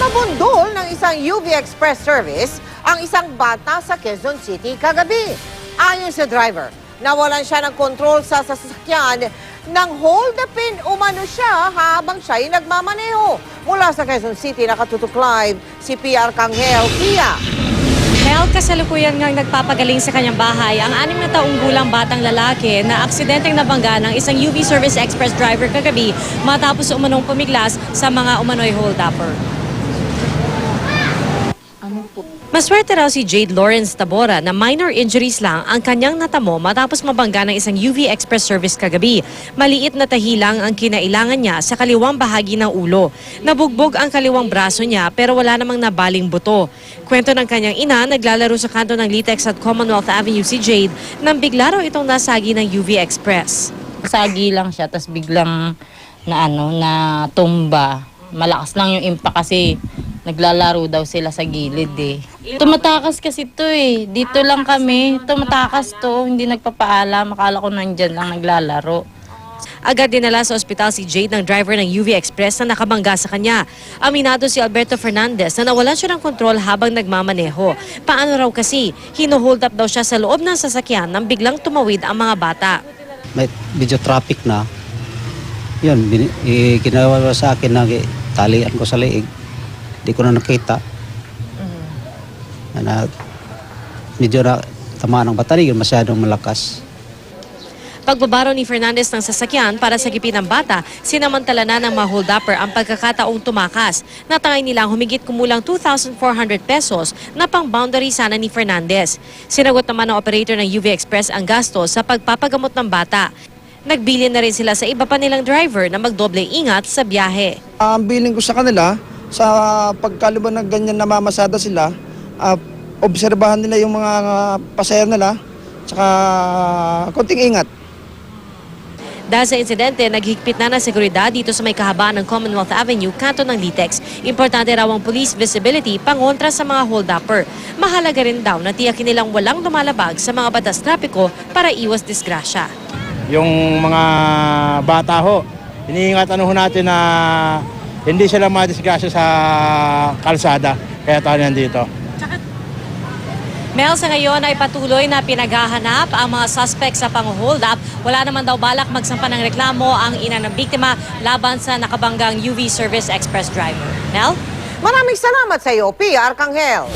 Nabundol ng isang UV Express service ang isang bata sa Quezon City kagabi. Ayon sa driver, nawalan siya ng kontrol sa sasakyan nang hold-upin umano siya habang siya'y nagmamaneho. Mula sa Quezon City, nakatutok live si PR Kanghel. Pia. Mel, kasalukuyan ngang nagpapagaling sa kanyang bahay ang 6 na taong gulang batang lalaki na aksidenteng nabangga ng isang UV Service Express driver kagabi matapos umanong pumiglas sa mga umano'y hold-upper. Maswerte raw si Jade Lawrence Tabora na minor injuries lang ang kanyang natamo matapos mabangga ng isang UV Express service kagabi. Maliit na tahi lang ang kinailangan niya sa kaliwang bahagi ng ulo. Nabugbog ang kaliwang braso niya pero wala namang nabaling buto. Kwento ng kanyang ina, naglalaro sa kanto ng Litex at Commonwealth Avenue si Jade nang bigla raw itong nasagi ng UV Express. Sagi lang siya, tapos biglang na tumba. Malakas lang yung impact kasi naglalaro daw sila sa gilid eh. Tumatakas kasi to eh. Dito lang kami. Tumatakas to. Hindi nagpapaalam. Akala ko nandyan lang naglalaro. Agad dinala sa ospital si Jade ng driver ng UV Express na nakabangga sa kanya. Aminado si Alberto Fernandez na nawalan siya ng kontrol habang nagmamaneho. Paano raw kasi? Hino-hold up daw siya sa loob ng sasakyan nang biglang tumawid ang mga bata. May video traffic na. Yun, ginawa sa akin na talian ko sa leeg. Hindi ko na nakita. Medyo na tamaan ng batarya, masyadong malakas. Pagbabaro ni Fernandez ng sasakyan para sa gipit ng bata, sinamantala na ng mga hold-upper ang pagkakataong tumakas. Natangay nilang humigit kumulang 2,400 pesos na pang-boundary sana ni Fernandez. Sinagot naman ng operator ng UV Express ang gasto sa pagpapagamot ng bata. Nagbilin na rin sila sa iba pa nilang driver na magdoble ingat sa biyahe. Ang bilin ko sa kanila, sa pagkaluban ng ganyan namamasada sila, obserbahan nila yung mga pasahero nila, tsaka konting ingat. Dahil sa insidente, naghigpit na ng seguridad dito sa may kahabaan ng Commonwealth Avenue, kanto ng Litex. Importante raw ang police visibility pangontra sa mga hold-upper. Mahalaga rin daw na tiyakin nilang walang lumalabag sa mga batas trapiko para iwas disgrasya. Yung mga bata ho, iniingatan ho natin na hindi sila madisgrasya sa kalsada. Kaya tayo nandito. Mel, sa ngayon ay patuloy na pinaghahanap ang mga suspect sa pang-hold up. Wala naman daw balak magsampa ng reklamo ang ina ng biktima laban sa nakabanggang UV Service Express driver. Mel? Maraming salamat sa iyo, PR Kanghel.